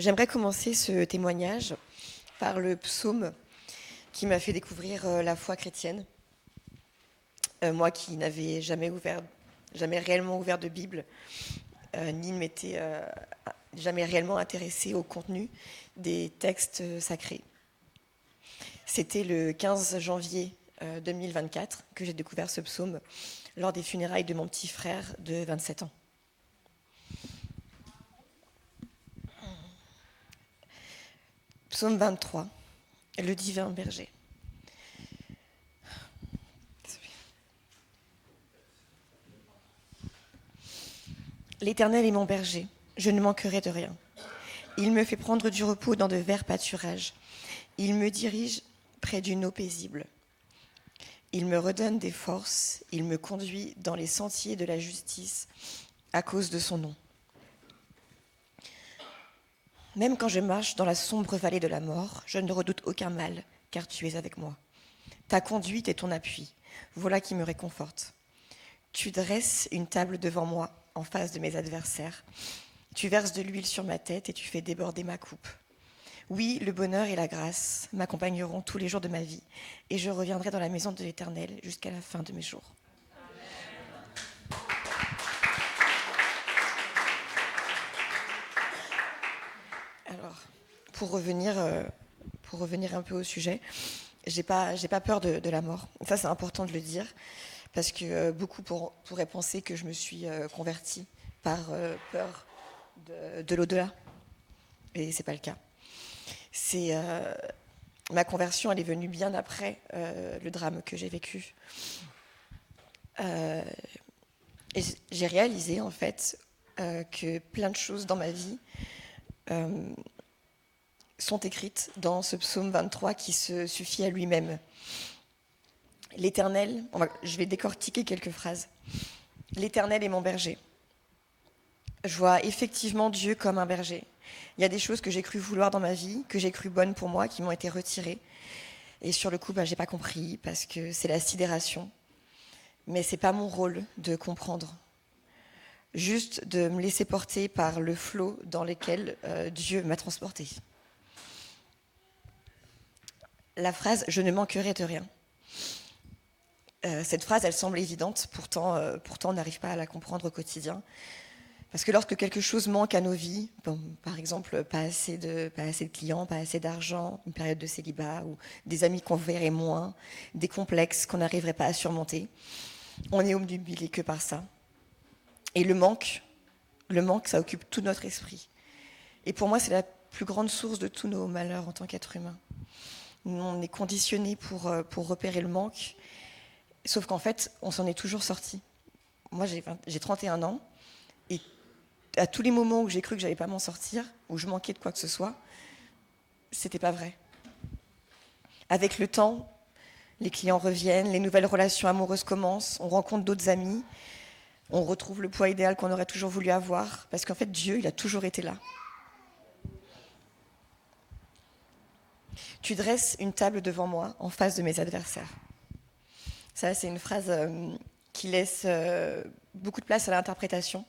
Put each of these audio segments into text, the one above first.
J'aimerais commencer ce témoignage par le psaume qui m'a fait découvrir la foi chrétienne. Moi qui n'avais jamais réellement ouvert de Bible, ni ne m'étais jamais réellement intéressée au contenu des textes sacrés. C'était le 15 janvier 2024 que j'ai découvert ce psaume lors des funérailles de mon petit frère de 27 ans. Psaume 23, le divin berger. L'Éternel est mon berger, je ne manquerai de rien. Il me fait prendre du repos dans de verts pâturages. Il me dirige près d'une eau paisible. Il me redonne des forces, il me conduit dans les sentiers de la justice à cause de son nom. Même quand je marche dans la sombre vallée de la mort, je ne redoute aucun mal, car tu es avec moi. Ta conduite et ton appui, voilà qui me réconforte. Tu dresses une table devant moi, en face de mes adversaires. Tu verses de l'huile sur ma tête et tu fais déborder ma coupe. Oui, le bonheur et la grâce m'accompagneront tous les jours de ma vie, et je reviendrai dans la maison de l'Éternel jusqu'à la fin de mes jours. Alors, pour revenir un peu au sujet, j'ai pas peur de la mort. Ça, c'est important de le dire, parce que beaucoup pourraient penser que je me suis convertie par peur de l'au-delà, et c'est pas le cas. Ma conversion, elle est venue bien après le drame que j'ai vécu. Et j'ai réalisé, en fait, que plein de choses dans ma vie sont écrites dans ce psaume 23 qui se suffit à lui-même. L'Éternel, je vais décortiquer quelques phrases. L'Éternel est mon berger. Je vois effectivement Dieu comme un berger. Il y a des choses que j'ai cru vouloir dans ma vie, que j'ai cru bonnes pour moi, qui m'ont été retirées. Et sur le coup, j'ai pas compris, parce que c'est la sidération. Mais c'est pas mon rôle de comprendre. Juste de me laisser porter par le flot dans lequel Dieu m'a transportée. La phrase « je ne manquerai de rien ». Cette phrase, elle semble évidente, pourtant on n'arrive pas à la comprendre au quotidien. Parce que lorsque quelque chose manque à nos vies, par exemple pas assez de clients, pas assez d'argent, une période de célibat, ou des amis qu'on verrait moins, des complexes qu'on n'arriverait pas à surmonter, on est obnubilé que par ça. Et le manque, ça occupe tout notre esprit. Et pour moi, c'est la plus grande source de tous nos malheurs en tant qu'être humain. On est conditionné pour repérer le manque, sauf qu'en fait, on s'en est toujours sorti. Moi, j'ai 31 ans, et à tous les moments où j'ai cru que j'allais pas m'en sortir, où je manquais de quoi que ce soit, c'était pas vrai. Avec le temps, les clients reviennent, les nouvelles relations amoureuses commencent, on rencontre d'autres amis, on retrouve le poids idéal qu'on aurait toujours voulu avoir, parce qu'en fait, Dieu, il a toujours été là. Tu dresses une table devant moi, en face de mes adversaires. Ça, c'est une phrase qui laisse beaucoup de place à l'interprétation,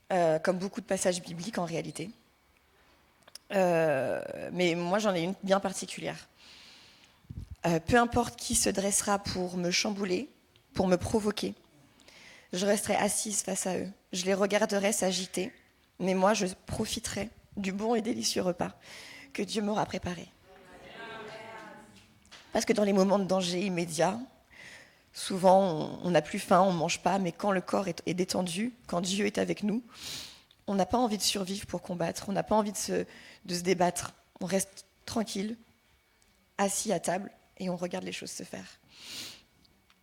comme beaucoup de passages bibliques en réalité. Mais moi, j'en ai une bien particulière. Peu importe qui se dressera pour me chambouler, pour me provoquer, je resterai assise face à eux. Je les regarderai s'agiter, mais moi, je profiterai du bon et délicieux repas que Dieu m'aura préparé. Parce que dans les moments de danger immédiat, souvent, on n'a plus faim, on ne mange pas, mais quand le corps est détendu, quand Dieu est avec nous, on n'a pas envie de survivre pour combattre, on n'a pas envie de se débattre. On reste tranquille, assis à table, et on regarde les choses se faire.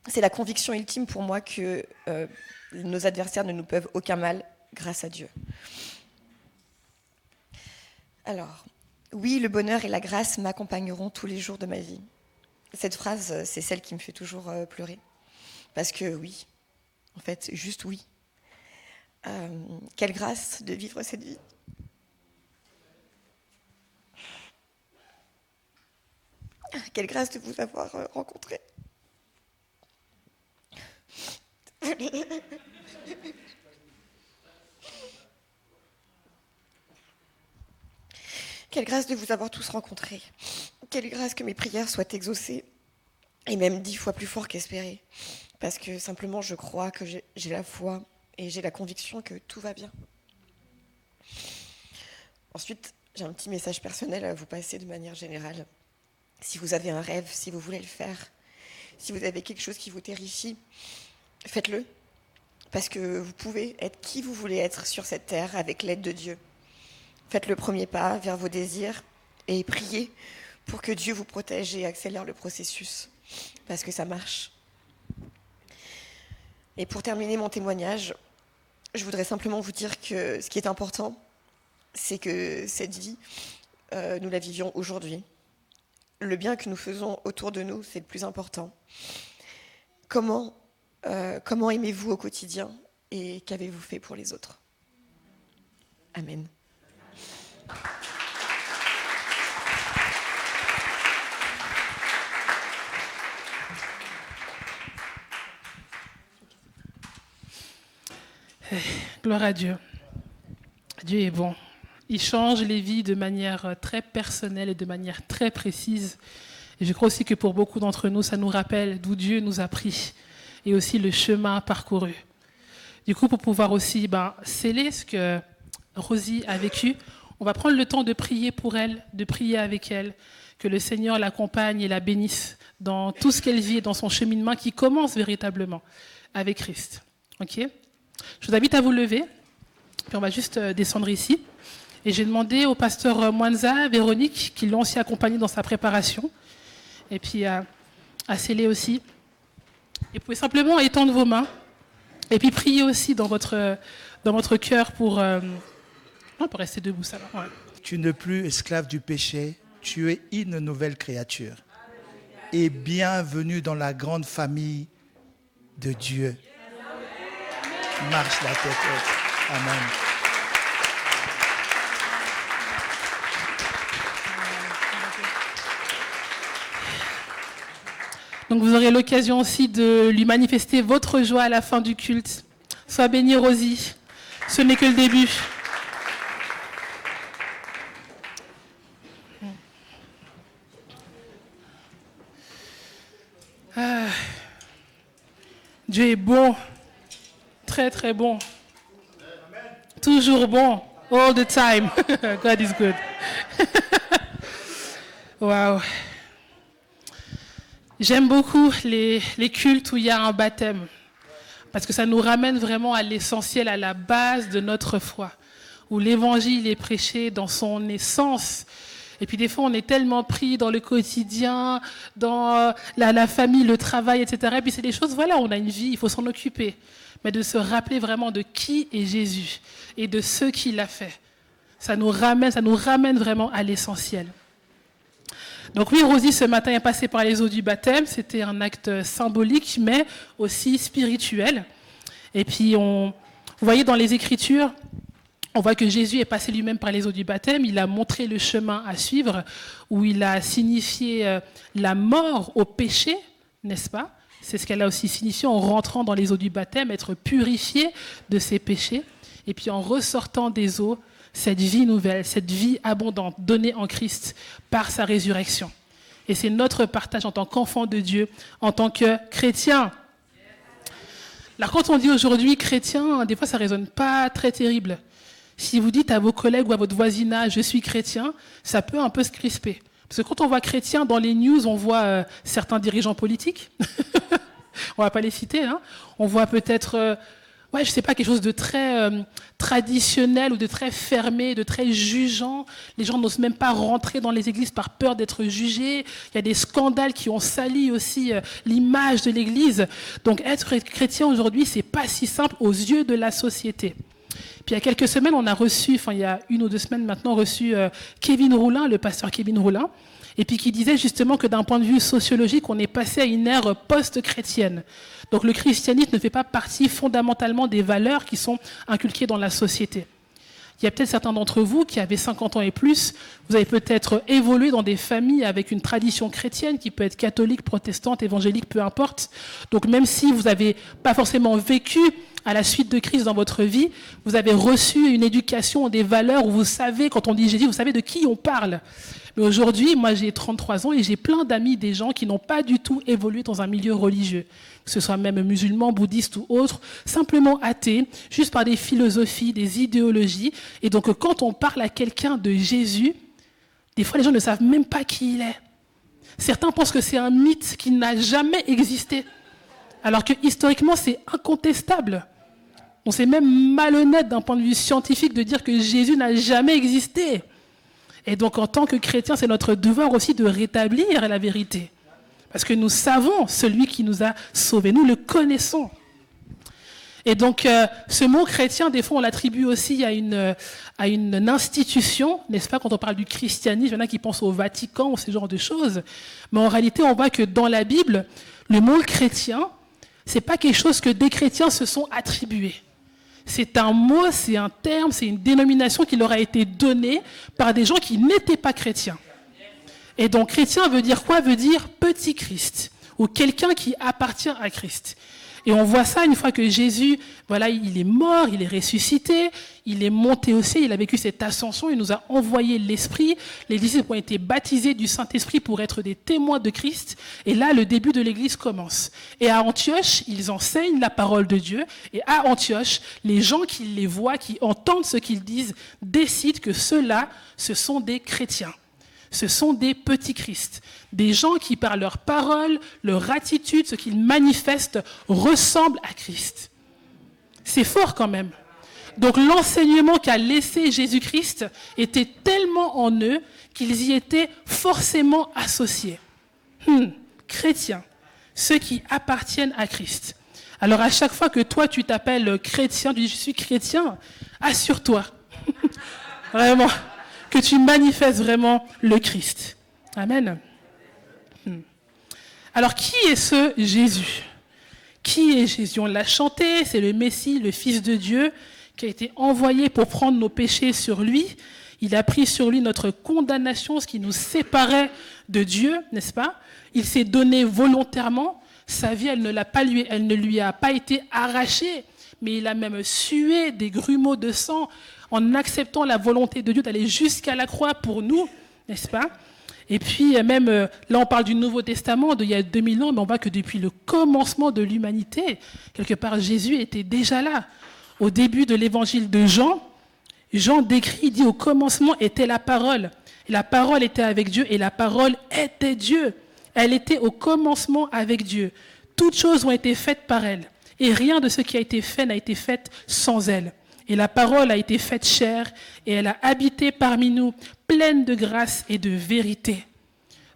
C'est la conviction ultime pour moi que nos adversaires ne nous peuvent aucun mal grâce à Dieu. Alors, oui, le bonheur et la grâce m'accompagneront tous les jours de ma vie. Cette phrase, c'est celle qui me fait toujours pleurer. Parce que oui, en fait, juste oui. Quelle grâce de vivre cette vie. Quelle grâce de vous avoir rencontré. Quelle grâce de vous avoir tous rencontrés. Quelle grâce que mes prières soient exaucées, et même 10 fois plus fort qu'espéré. Parce que simplement, je crois que j'ai la foi et j'ai la conviction que tout va bien. Ensuite, j'ai un petit message personnel à vous passer de manière générale. Si vous avez un rêve, si vous voulez le faire, si vous avez quelque chose qui vous terrifie, faites-le. Parce que vous pouvez être qui vous voulez être sur cette terre avec l'aide de Dieu. Faites le premier pas vers vos désirs et priez pour que Dieu vous protège et accélère le processus. Parce que ça marche. Et pour terminer mon témoignage, je voudrais simplement vous dire que ce qui est important, c'est que cette vie, nous la vivions aujourd'hui. Le bien que nous faisons autour de nous, c'est le plus important. Comment aimez-vous au quotidien et qu'avez-vous fait pour les autres ? Amen. Gloire à Dieu. Dieu est bon. Il change les vies de manière très personnelle et de manière très précise. Et je crois aussi que pour beaucoup d'entre nous, ça nous rappelle d'où Dieu nous a pris et aussi le chemin parcouru. Du coup, pour pouvoir aussi sceller ce que Rosie a vécu, on va prendre le temps de prier pour elle, de prier avec elle, que le Seigneur l'accompagne et la bénisse dans tout ce qu'elle vit et dans son cheminement qui commence véritablement avec Christ. Ok ? Je vous invite à vous lever, puis on va juste descendre ici. Et j'ai demandé au pasteur Mwanza, Véronique, qui l'ont aussi accompagné dans sa préparation, et puis à sceller aussi. Et vous pouvez simplement étendre vos mains, et puis prier aussi dans votre cœur pour rester debout. Ça va. Ouais. Tu n'es plus esclave du péché, tu es une nouvelle créature. Et bienvenue dans la grande famille de Dieu. Marche la tête haute. Amen. Donc vous aurez l'occasion aussi de lui manifester votre joie à la fin du culte. Sois bénie, Rosie. Ce n'est que le début. Dieu est bon. Très, très bon. Toujours bon. All the time. God is good. Wow. J'aime beaucoup les cultes où il y a un baptême. Parce que ça nous ramène vraiment à l'essentiel, à la base de notre foi. Où l'évangile est prêché dans son essence. Et puis des fois, on est tellement pris dans le quotidien, dans la famille, le travail, etc. Et puis c'est des choses, voilà, on a une vie, il faut s'en occuper. Mais de se rappeler vraiment de qui est Jésus et de ce qu'il a fait. Ça nous ramène vraiment à l'essentiel. Donc oui, Rosie, ce matin, est passée par les eaux du baptême. C'était un acte symbolique, mais aussi spirituel. Et puis, vous voyez dans les Écritures, on voit que Jésus est passé lui-même par les eaux du baptême. Il a montré le chemin à suivre, où il a signifié la mort au péché, n'est-ce pas ? C'est ce qu'elle a aussi signifié en rentrant dans les eaux du baptême, être purifié de ses péchés. Et puis en ressortant des eaux, cette vie nouvelle, cette vie abondante donnée en Christ par sa résurrection. Et c'est notre partage en tant qu'enfant de Dieu, en tant que chrétien. Alors quand on dit aujourd'hui chrétien, des fois ça ne résonne pas très terrible. Si vous dites à vos collègues ou à votre voisinage « je suis chrétien », ça peut un peu se crisper. Parce que quand on voit chrétien dans les news, on voit certains dirigeants politiques. On ne va pas les citer. Hein. On voit peut-être, je ne sais pas, quelque chose de très traditionnel ou de très fermé, de très jugeant. Les gens n'osent même pas rentrer dans les églises par peur d'être jugés. Il y a des scandales qui ont sali aussi l'image de l'église. Donc être chrétien aujourd'hui, ce n'est pas si simple aux yeux de la société. Puis il y a quelques semaines, on a reçu, il y a 1 ou 2 semaines maintenant, reçu Kevin Roulin, le pasteur Kevin Roulin, et puis qui disait justement que d'un point de vue sociologique, on est passé à une ère post-chrétienne. Donc le christianisme ne fait pas partie fondamentalement des valeurs qui sont inculquées dans la société. Il y a peut-être certains d'entre vous qui avaient 50 ans et plus, vous avez peut-être évolué dans des familles avec une tradition chrétienne qui peut être catholique, protestante, évangélique, peu importe. Donc même si vous n'avez pas forcément vécu à la suite de Christ dans votre vie, vous avez reçu une éducation, des valeurs où vous savez, quand on dit Jésus, vous savez de qui on parle. Mais aujourd'hui, moi j'ai 33 ans et j'ai plein d'amis, des gens qui n'ont pas du tout évolué dans un milieu religieux, que ce soit même musulman, bouddhiste ou autre, simplement athées, juste par des philosophies, des idéologies. Et donc quand on parle à quelqu'un de Jésus, des fois les gens ne savent même pas qui il est. Certains pensent que c'est un mythe qui n'a jamais existé, alors que historiquement c'est incontestable. On c'est même malhonnête d'un point de vue scientifique de dire que Jésus n'a jamais existé. Et donc, en tant que chrétiens, c'est notre devoir aussi de rétablir la vérité. Parce que nous savons celui qui nous a sauvés. Nous le connaissons. Et donc, ce mot chrétien, des fois, on l'attribue aussi à une institution, n'est-ce pas, quand on parle du christianisme, il y en a qui pensent au Vatican ou ce genre de choses. Mais en réalité, on voit que dans la Bible, le mot chrétien, c'est pas quelque chose que des chrétiens se sont attribués. C'est un mot, c'est un terme, c'est une dénomination qui leur a été donnée par des gens qui n'étaient pas chrétiens. Et donc, chrétien veut dire quoi? Veut dire petit Christ, ou quelqu'un qui appartient à Christ. Et on voit ça une fois que Jésus, voilà, il est mort, il est ressuscité, il est monté au ciel, il a vécu cette ascension, il nous a envoyé l'Esprit. Les disciples ont été baptisés du Saint-Esprit pour être des témoins de Christ. Et là, le début de l'Église commence. Et à Antioche, ils enseignent la parole de Dieu. Et à Antioche, les gens qui les voient, qui entendent ce qu'ils disent, décident que ceux-là, ce sont des chrétiens. Ce sont des petits Christ, des gens qui, par leur parole, leur attitude, ce qu'ils manifestent, ressemblent à Christ. C'est fort quand même. Donc l'enseignement qu'a laissé Jésus-Christ était tellement en eux qu'ils y étaient forcément associés. Chrétiens, ceux qui appartiennent à Christ. Alors à chaque fois que toi tu t'appelles chrétien, tu dis je suis chrétien, assure-toi. Vraiment. Que tu manifestes vraiment le Christ. Amen. Alors, qui est ce Jésus? Qui est Jésus? On l'a chanté, c'est le Messie, le Fils de Dieu, qui a été envoyé pour prendre nos péchés sur lui. Il a pris sur lui notre condamnation, ce qui nous séparait de Dieu, n'est-ce pas? Il s'est donné volontairement. Sa vie, elle ne lui a pas été arrachée, mais il a même sué des grumeaux de sang en acceptant la volonté de Dieu d'aller jusqu'à la croix pour nous, n'est-ce pas? Et puis même, là on parle du Nouveau Testament d'il y a 2000 ans, mais on voit que depuis le commencement de l'humanité, quelque part Jésus était déjà là. Au début de l'évangile de Jean, Jean décrit, il dit au commencement était la parole. Et la parole était avec Dieu et la parole était Dieu. Elle était au commencement avec Dieu. Toutes choses ont été faites par elle. Et rien de ce qui a été fait n'a été fait sans elle. Et la parole a été faite chair, et elle a habité parmi nous, pleine de grâce et de vérité.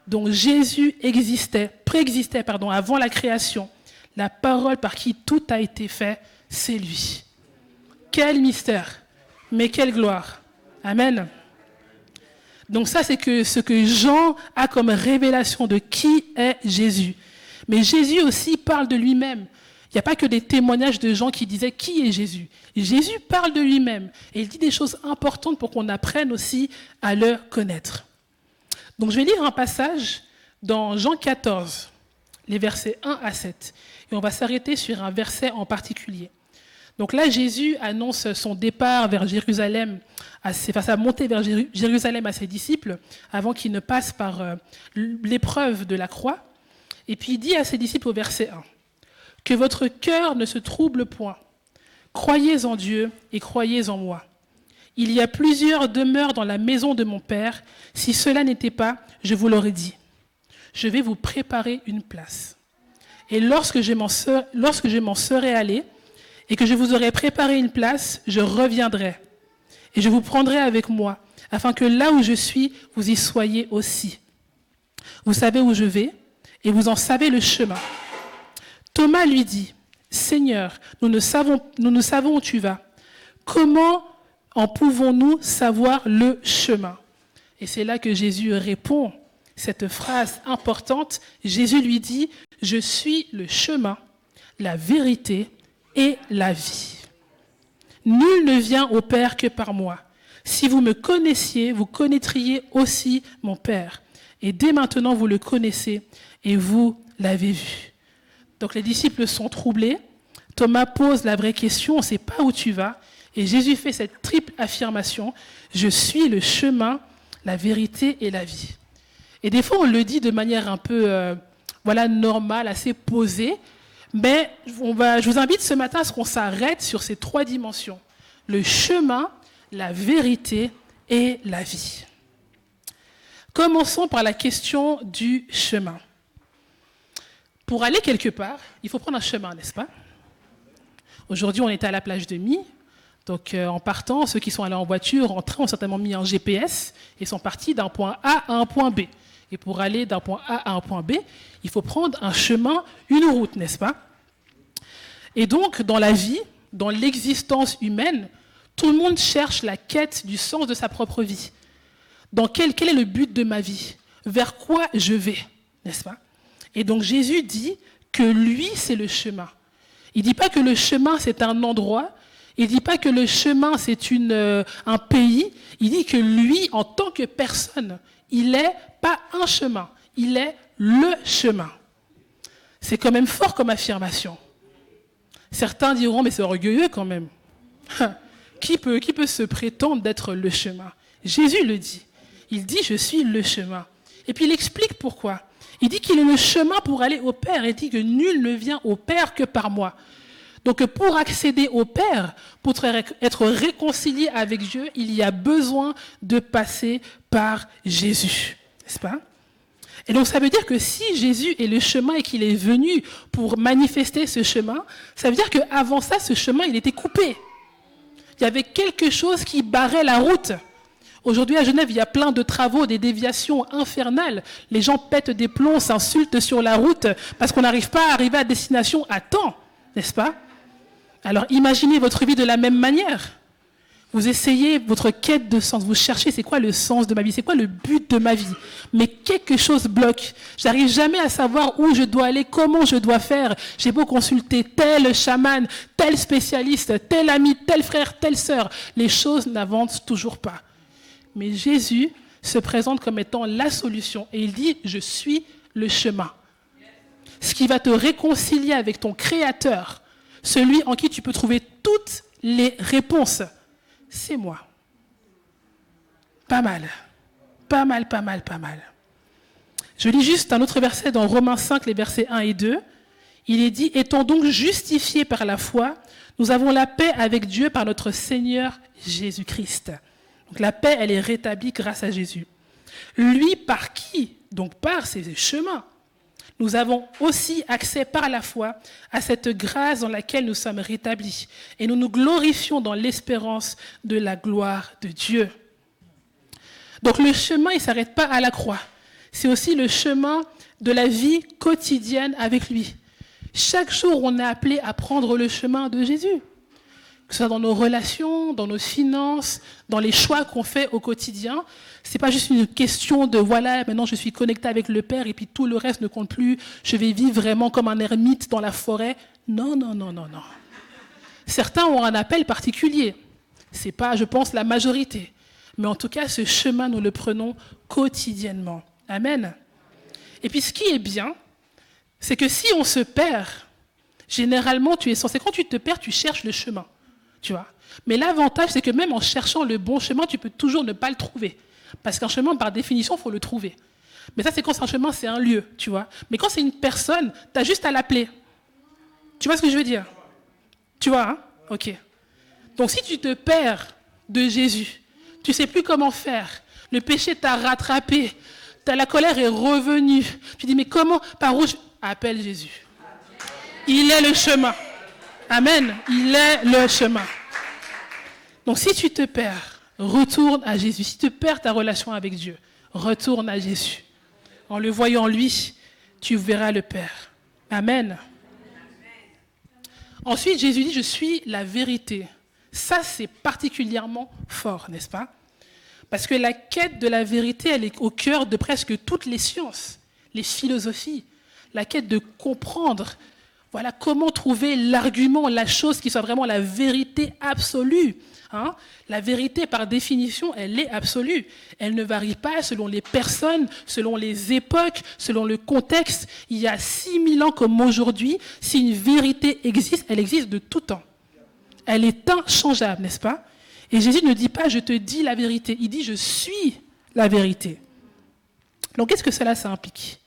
Donc Jésus préexistait avant la création. La parole par qui tout a été fait, c'est lui. Quel mystère, mais quelle gloire. Amen. Donc ça, c'est ce que Jean a comme révélation de qui est Jésus. Mais Jésus aussi parle de lui-même. Il n'y a pas que des témoignages de gens qui disaient qui est Jésus. Jésus parle de lui-même et il dit des choses importantes pour qu'on apprenne aussi à le connaître. Donc je vais lire un passage dans Jean 14, les versets 1 à 7. Et on va s'arrêter sur un verset en particulier. Donc là, Jésus annonce son départ vers Jérusalem, sa montée vers Jérusalem à ses disciples, avant qu'ils ne passent par l'épreuve de la croix. Et puis il dit à ses disciples au verset 1, « Que votre cœur ne se trouble point. Croyez en Dieu et croyez en moi. Il y a plusieurs demeures dans la maison de mon Père. Si cela n'était pas, je vous l'aurais dit. Je vais vous préparer une place. Et lorsque je m'en serai allé et que je vous aurai préparé une place, je reviendrai. Et je vous prendrai avec moi, afin que là où je suis, vous y soyez aussi. Vous savez où je vais et vous en savez le chemin. » Thomas lui dit, « Seigneur, nous ne savons où tu vas. Comment en pouvons-nous savoir le chemin ?» Et c'est là que Jésus répond cette phrase importante. Jésus lui dit, « Je suis le chemin, la vérité et la vie. Nul ne vient au Père que par moi. Si vous me connaissiez, vous connaîtriez aussi mon Père. Et dès maintenant, vous le connaissez et vous l'avez vu. » Donc les disciples sont troublés. Thomas pose la vraie question, on ne sait pas où tu vas. Et Jésus fait cette triple affirmation, « Je suis le chemin, la vérité et la vie. » Et des fois, on le dit de manière un peu normale, assez posée. Mais je vous invite ce matin à ce qu'on s'arrête sur ces 3 dimensions. Le chemin, la vérité et la vie. Commençons par la question du chemin. Pour aller quelque part, il faut prendre un chemin, n'est-ce pas? Aujourd'hui, on était à la plage de My. Donc, en partant, ceux qui sont allés en voiture, en train, ont certainement mis un GPS et sont partis d'un point A à un point B. Et pour aller d'un point A à un point B, il faut prendre un chemin, une route, n'est-ce pas? Et donc, dans la vie, dans l'existence humaine, tout le monde cherche la quête du sens de sa propre vie. Quel est le but de ma vie? Vers quoi je vais, n'est-ce pas? Et donc, Jésus dit que lui, c'est le chemin. Il ne dit pas que le chemin, c'est un endroit. Il ne dit pas que le chemin, c'est un pays. Il dit que lui, en tant que personne, il n'est pas un chemin. Il est le chemin. C'est quand même fort comme affirmation. Certains diront, mais c'est orgueilleux quand même. Qui peut se prétendre d'être le chemin? Jésus le dit. Il dit, je suis le chemin. Et puis il explique pourquoi. Il dit qu'il est le chemin pour aller au Père. Il dit que nul ne vient au Père que par moi. Donc pour accéder au Père, pour être réconcilié avec Dieu, il y a besoin de passer par Jésus. N'est-ce pas? Et donc ça veut dire que si Jésus est le chemin et qu'il est venu pour manifester ce chemin, ça veut dire qu'avant ça, ce chemin, il était coupé. Il y avait quelque chose qui barrait la route. Aujourd'hui à Genève, il y a plein de travaux, des déviations infernales. Les gens pètent des plombs, s'insultent sur la route parce qu'on n'arrive pas à arriver à destination à temps, n'est-ce pas? Alors imaginez votre vie de la même manière. Vous essayez votre quête de sens, vous cherchez c'est quoi le sens de ma vie, c'est quoi le but de ma vie. Mais quelque chose bloque. Je n'arrive jamais à savoir où je dois aller, comment je dois faire. J'ai beau consulter tel chaman, tel spécialiste, tel ami, tel frère, telle sœur. Les choses n'avancent toujours pas. Mais Jésus se présente comme étant la solution et il dit « Je suis le chemin ». Ce qui va te réconcilier avec ton Créateur, celui en qui tu peux trouver toutes les réponses, c'est moi. Pas mal. Pas mal, pas mal, pas mal. Je lis juste un autre verset dans Romains 5, les versets 1 et 2. Il est dit « Étant donc justifiés par la foi, nous avons la paix avec Dieu par notre Seigneur Jésus-Christ. » Donc la paix, elle est rétablie grâce à Jésus. Lui, par qui? Donc par ses chemins. Nous avons aussi accès par la foi à cette grâce dans laquelle nous sommes rétablis. Et nous nous glorifions dans l'espérance de la gloire de Dieu. Donc le chemin, il ne s'arrête pas à la croix. C'est aussi le chemin de la vie quotidienne avec lui. Chaque jour, on est appelé à prendre le chemin de Jésus. Que ce soit dans nos relations, dans nos finances, dans les choix qu'on fait au quotidien. Ce n'est pas juste une question de voilà, maintenant je suis connecté avec le Père et puis tout le reste ne compte plus. Je vais vivre vraiment comme un ermite dans la forêt. Non, non, non, non, non. Certains ont un appel particulier. Ce n'est pas, je pense, la majorité. Mais en tout cas, ce chemin, nous le prenons quotidiennement. Amen. Et puis ce qui est bien, c'est que si on se perd, généralement, tu es censé, quand tu te perds, tu cherches le chemin. Tu vois. Mais l'avantage, c'est que même en cherchant le bon chemin, tu peux toujours ne pas le trouver. Parce qu'un chemin, par définition, il faut le trouver. Mais ça, c'est quand c'est un chemin, c'est un lieu, tu vois. Mais quand c'est une personne, tu as juste à l'appeler. Tu vois ce que je veux dire? Tu vois, hein? Ok. Donc, si tu te perds de Jésus, tu ne sais plus comment faire. Le péché t'a rattrapé. La colère est revenue. Tu dis, mais comment? Par où? Appelle Jésus. Il est le chemin. Amen. Il est le chemin. Donc si tu te perds, retourne à Jésus. Si tu perds ta relation avec Dieu, retourne à Jésus. En le voyant lui, tu verras le Père. Amen. Ensuite, Jésus dit, je suis la vérité. Ça, c'est particulièrement fort, n'est-ce pas? Parce que la quête de la vérité, elle est au cœur de presque toutes les sciences, les philosophies. La quête de comprendre Voilà comment trouver l'argument, la chose qui soit vraiment la vérité absolue. Hein? La vérité, par définition, elle est absolue. Elle ne varie pas selon les personnes, selon les époques, selon le contexte. Il y a 6000 ans comme aujourd'hui, si une vérité existe, elle existe de tout temps. Elle est inchangeable, n'est-ce pas? Et Jésus ne dit pas « je te dis la vérité », il dit « je suis la vérité ». Donc qu'est-ce que cela ça implique?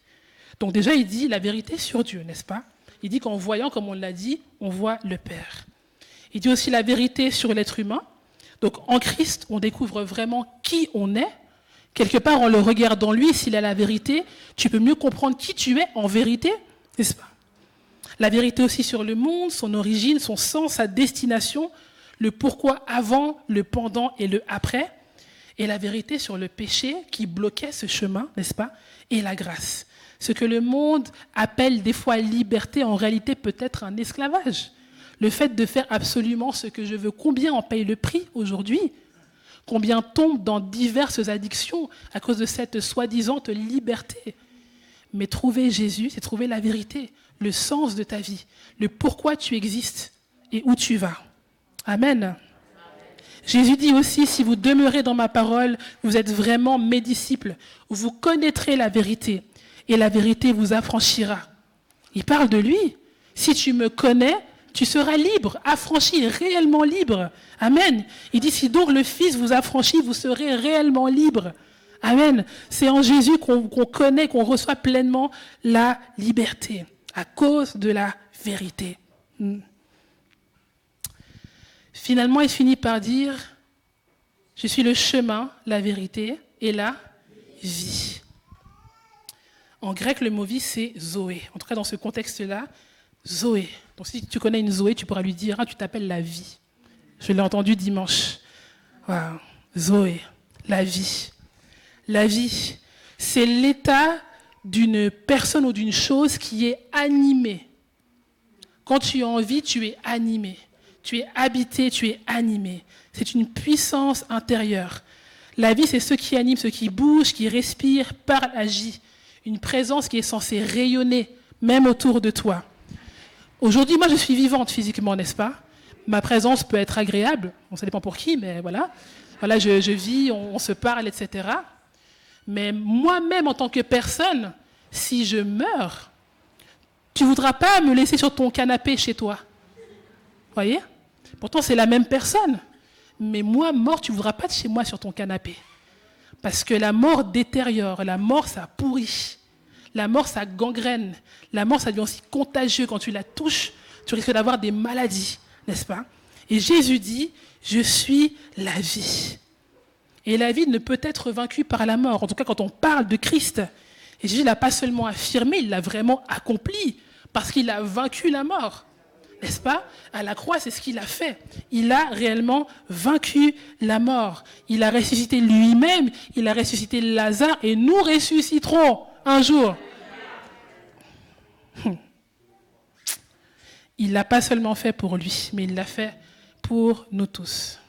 Donc déjà, il dit la vérité sur Dieu, n'est-ce pas? Il dit qu'en voyant, comme on l'a dit, on voit le Père. Il dit aussi la vérité sur l'être humain. Donc en Christ, on découvre vraiment qui on est. Quelque part, en le regardant lui, s'il a la vérité, tu peux mieux comprendre qui tu es en vérité, n'est-ce pas? La vérité aussi sur le monde, son origine, son sens, sa destination, le pourquoi avant, le pendant et le après. Et la vérité sur le péché qui bloquait ce chemin, n'est-ce pas? Et la grâce. Ce que le monde appelle des fois liberté, en réalité peut être un esclavage. Le fait de faire absolument ce que je veux, combien en paye le prix aujourd'hui? Combien tombe dans diverses addictions à cause de cette soi-disant liberté? Mais trouver Jésus, c'est trouver la vérité, le sens de ta vie, le pourquoi tu existes et où tu vas. Amen. Jésus dit aussi, si vous demeurez dans ma parole, vous êtes vraiment mes disciples, vous connaîtrez la vérité et la vérité vous affranchira. Il parle de lui. Si tu me connais, tu seras libre, affranchi, réellement libre. Amen. Il dit, si donc le Fils vous affranchit, vous serez réellement libre. Amen. C'est en Jésus qu'on connaît, qu'on reçoit pleinement la liberté, à cause de la vérité. Finalement, il finit par dire, je suis le chemin, la vérité et la vie. En grec, le mot vie, c'est Zoé. En tout cas, dans ce contexte-là, Zoé. Donc, si tu connais une Zoé, tu pourras lui dire, tu t'appelles la vie. Je l'ai entendu dimanche. Wow. Zoé, la vie. La vie, c'est l'état d'une personne ou d'une chose qui est animée. Quand tu es en vie, tu es animé. Tu es habité, tu es animé. C'est une puissance intérieure. La vie, c'est ce qui anime, ce qui bouge, qui respire, parle, agit. Une présence qui est censée rayonner, même autour de toi. Aujourd'hui, moi, je suis vivante physiquement, n'est-ce pas? Ma présence peut être agréable. Bon, ça dépend pour qui, mais voilà. Voilà, je vis, on se parle, etc. Mais moi-même, en tant que personne, si je meurs, tu ne voudras pas me laisser sur ton canapé chez toi. Vous voyez? Pourtant, c'est la même personne. Mais moi, mort, tu ne voudras pas de chez moi sur ton canapé. Parce que la mort détériore, la mort, ça pourrit. La mort, ça gangrène. La mort, ça devient aussi contagieux. Quand tu la touches, tu risques d'avoir des maladies, n'est-ce pas? Et Jésus dit, je suis la vie. Et la vie ne peut être vaincue par la mort. En tout cas, quand on parle de Christ, et Jésus ne l'a pas seulement affirmé, il l'a vraiment accompli, parce qu'il a vaincu la mort. N'est-ce pas? À la croix, c'est ce qu'il a fait. Il a réellement vaincu la mort. Il a ressuscité lui-même, il a ressuscité Lazare, et nous ressusciterons un jour. Il ne l'a pas seulement fait pour lui, mais il l'a fait pour nous tous.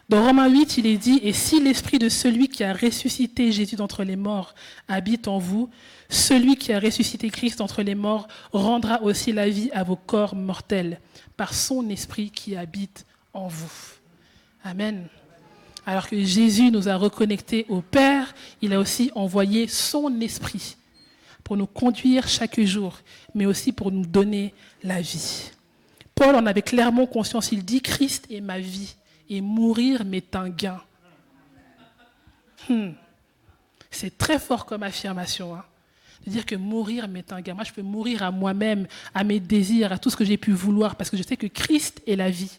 Dans Romains 8, il est dit, « Et si l'esprit de celui qui a ressuscité Jésus d'entre les morts habite en vous, celui qui a ressuscité Christ d'entre les morts rendra aussi la vie à vos corps mortels, par son esprit qui habite en vous. » Amen. Alors que Jésus nous a reconnectés au Père, il a aussi envoyé son esprit pour nous conduire chaque jour, mais aussi pour nous donner la vie. Paul en avait clairement conscience, il dit « Christ est ma vie. Et mourir m'est un gain. » C'est très fort comme affirmation. De dire que mourir m'est un gain. Moi, je peux mourir à moi-même, à mes désirs, à tout ce que j'ai pu vouloir, parce que je sais que Christ est la vie.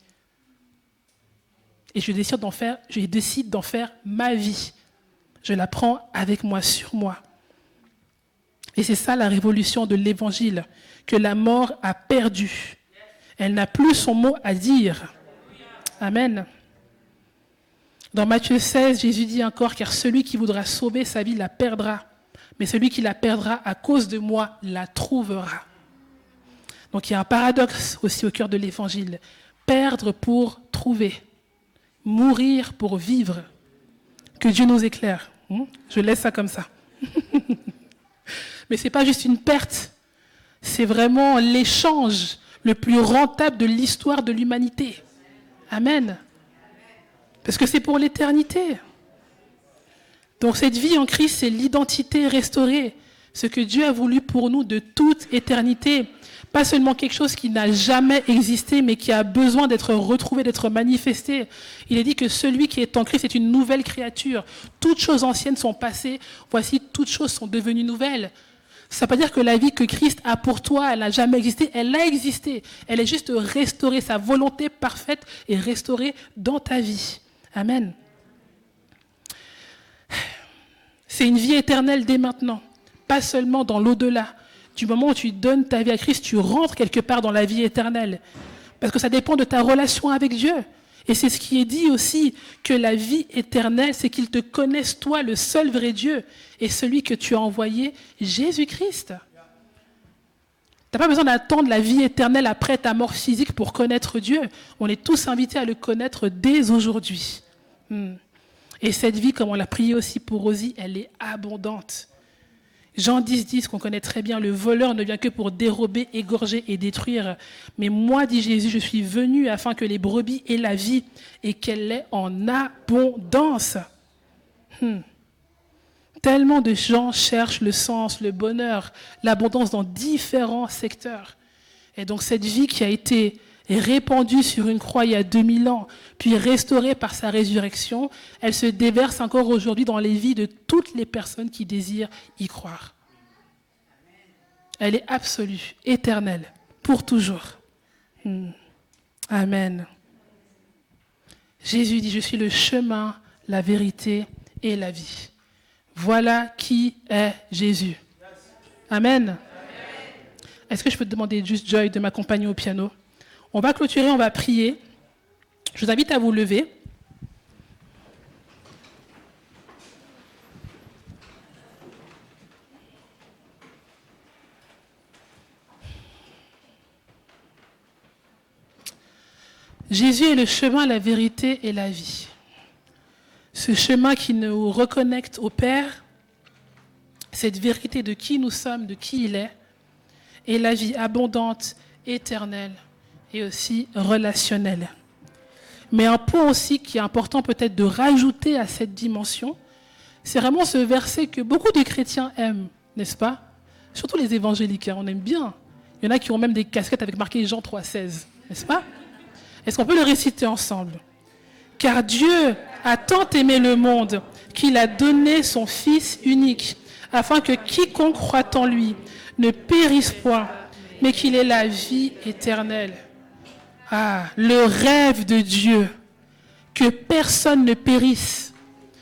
Et je décide d'en faire ma vie. Je la prends avec moi, sur moi. Et c'est ça la révolution de l'Évangile, que la mort a perdu. Elle n'a plus son mot à dire. Amen. Dans Matthieu 16, Jésus dit encore, « Car celui qui voudra sauver sa vie la perdra, mais celui qui la perdra à cause de moi la trouvera. » Donc il y a un paradoxe aussi au cœur de l'Évangile. Perdre pour trouver, mourir pour vivre. Que Dieu nous éclaire. Je laisse ça comme ça. Mais ce n'est pas juste une perte, c'est vraiment l'échange le plus rentable de l'histoire de l'humanité. Amen. Parce que c'est pour l'éternité. Donc cette vie en Christ, c'est l'identité restaurée. Ce que Dieu a voulu pour nous de toute éternité. Pas seulement quelque chose qui n'a jamais existé, mais qui a besoin d'être retrouvé, d'être manifesté. Il est dit que celui qui est en Christ est une nouvelle créature. Toutes choses anciennes sont passées. Voici, toutes choses sont devenues nouvelles. Ça ne veut pas dire que la vie que Christ a pour toi, elle n'a jamais existé. Elle a existé. Elle est juste restaurée. Sa volonté parfaite est restaurée dans ta vie. Amen. C'est une vie éternelle dès maintenant. Pas seulement dans l'au-delà. Du moment où tu donnes ta vie à Christ, tu rentres quelque part dans la vie éternelle. Parce que ça dépend de ta relation avec Dieu. Et c'est ce qui est dit aussi, que la vie éternelle, c'est qu'ils te connaissent, toi, le seul vrai Dieu, et celui que tu as envoyé, Jésus-Christ. Tu n'as pas besoin d'attendre la vie éternelle après ta mort physique pour connaître Dieu. On est tous invités à le connaître dès aujourd'hui. Et cette vie, comme on l'a prié aussi pour Rosie, elle est abondante. Jean 10, qu'on connaît très bien, le voleur ne vient que pour dérober, égorger et détruire. Mais moi, dit Jésus, je suis venu afin que les brebis aient la vie et qu'elle l'ait en abondance. Tellement de gens cherchent le sens, le bonheur, l'abondance dans différents secteurs. Et donc cette vie qui a été répandue sur une croix il y a 2000 ans, puis restaurée par sa résurrection, elle se déverse encore aujourd'hui dans les vies de toutes les personnes qui désirent y croire. Elle est absolue, éternelle, pour toujours. Amen. Jésus dit, je suis le chemin, la vérité et la vie. Voilà qui est Jésus. Amen. Est-ce que je peux te demander juste, Joy, de m'accompagner au piano ? On va clôturer, on va prier. Je vous invite à vous lever. Jésus est le chemin, la vérité et la vie. Ce chemin qui nous reconnecte au Père, cette vérité de qui nous sommes, de qui il est, et la vie abondante, éternelle et aussi relationnelle. Mais un point aussi qui est important peut-être de rajouter à cette dimension, c'est vraiment ce verset que beaucoup de chrétiens aiment, n'est-ce pas ? Surtout les évangéliques, on aime bien. Il y en a qui ont même des casquettes avec marqué Jean 3,16, n'est-ce pas ? Est-ce qu'on peut le réciter ensemble ? Car Dieu a tant aimé le monde qu'il a donné son Fils unique, afin que quiconque croit en lui ne périsse point, mais qu'il ait la vie éternelle. Ah, le rêve de Dieu, que personne ne périsse.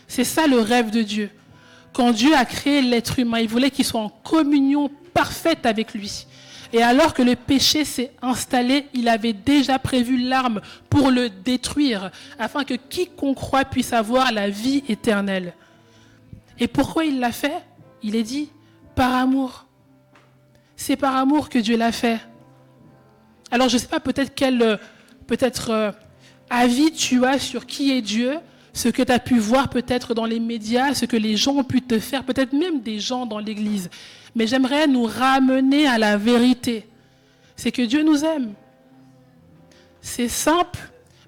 C'est ça le rêve de Dieu. Quand Dieu a créé l'être humain, il voulait qu'il soit en communion parfaite avec lui. Et alors que le péché s'est installé, il avait déjà prévu l'arme pour le détruire, afin que quiconque croit puisse avoir la vie éternelle. Et pourquoi il l'a fait ? Il est dit, par amour. C'est par amour que Dieu l'a fait. Alors je ne sais pas peut-être quel avis tu as sur qui est Dieu, ce que tu as pu voir peut-être dans les médias, ce que les gens ont pu te faire, peut-être même des gens dans l'église. Mais j'aimerais nous ramener à la vérité. C'est que Dieu nous aime. C'est simple,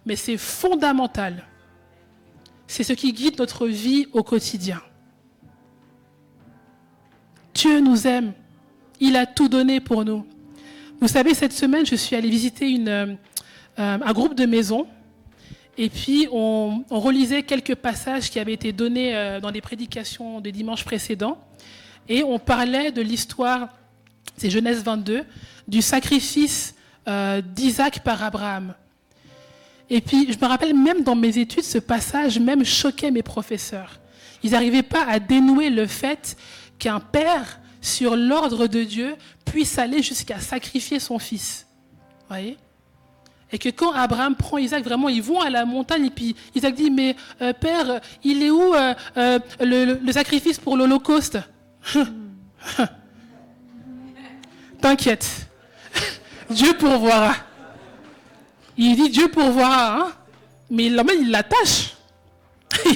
mais c'est fondamental. C'est ce qui guide notre vie au quotidien. Dieu nous aime. Il a tout donné pour nous. Vous savez, cette semaine, je suis allée visiter un groupe de maisons. Et puis, on relisait quelques passages qui avaient été donnés dans les prédications des dimanches précédents. Et on parlait de l'histoire, c'est Genèse 22, du sacrifice d'Isaac par Abraham. Et puis, je me rappelle, même dans mes études, ce passage même choquait mes professeurs. Ils n'arrivaient pas à dénouer le fait qu'un père, sur l'ordre de Dieu, puisse aller jusqu'à sacrifier son fils. Vous voyez ? Et que quand Abraham prend Isaac, vraiment, ils vont à la montagne, et puis Isaac dit, mais père, il est où le sacrifice pour l'Holocauste ? T'inquiète, Dieu pourvoira. Il dit Dieu pourvoira, hein? Mais il l'attache.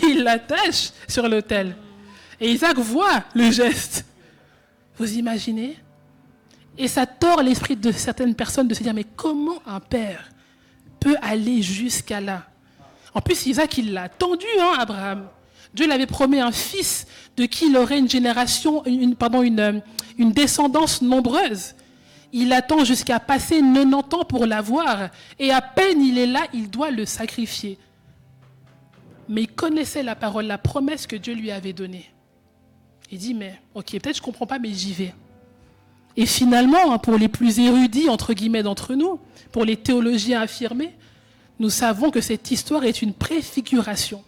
Il l'attache sur l'autel. Et Isaac voit le geste. Vous imaginez ? Et ça tord l'esprit de certaines personnes de se dire, mais comment un père peut aller jusqu'à là? En plus, Isaac, il l'a attendu, Abraham. Dieu l'avait promis un fils de qui il aurait une génération, une descendance nombreuse. Il attend jusqu'à passer 90 ans pour l'avoir. Et à peine il est là, il doit le sacrifier. Mais il connaissait la parole, la promesse que Dieu lui avait donnée. Il dit, mais ok, peut-être je ne comprends pas, mais j'y vais. Et finalement, pour les plus érudits, entre guillemets, d'entre nous, pour les théologiens affirmés, nous savons que cette histoire est une préfiguration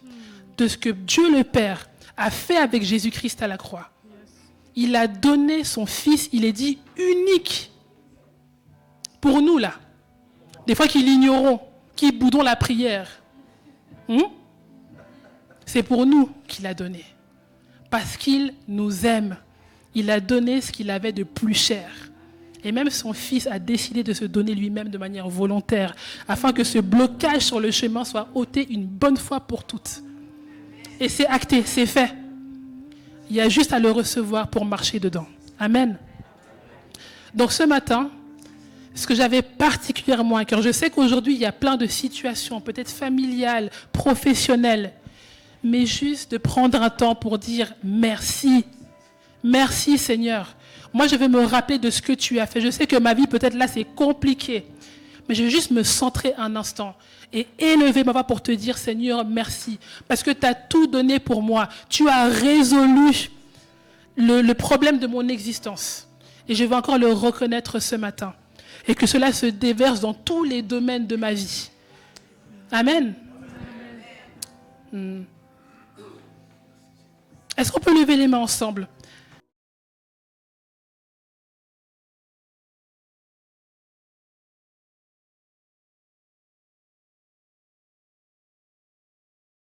de ce que Dieu le Père a fait avec Jésus-Christ à la croix. Il a donné son Fils, il est dit unique. Pour nous, là, des fois qui l'ignorons, qui boudons la prière, c'est pour nous qu'il a donné. Parce qu'il nous aime. Il a donné ce qu'il avait de plus cher. Et même son Fils a décidé de se donner lui-même de manière volontaire, afin que ce blocage sur le chemin soit ôté une bonne fois pour toutes. Et c'est acté, c'est fait. Il y a juste à le recevoir pour marcher dedans. Amen. Donc ce matin, ce que j'avais particulièrement à cœur, je sais qu'aujourd'hui il y a plein de situations, peut-être familiales, professionnelles, mais juste de prendre un temps pour dire merci. Merci Seigneur. Moi je vais me rappeler de ce que tu as fait. Je sais que ma vie peut-être là c'est compliqué, mais je vais juste me centrer un instant et élever ma voix pour te dire Seigneur merci, parce que tu as tout donné pour moi. Tu as résolu le problème de mon existence et je vais encore le reconnaître ce matin et que cela se déverse dans tous les domaines de ma vie. Amen. Est-ce qu'on peut lever les mains ensemble?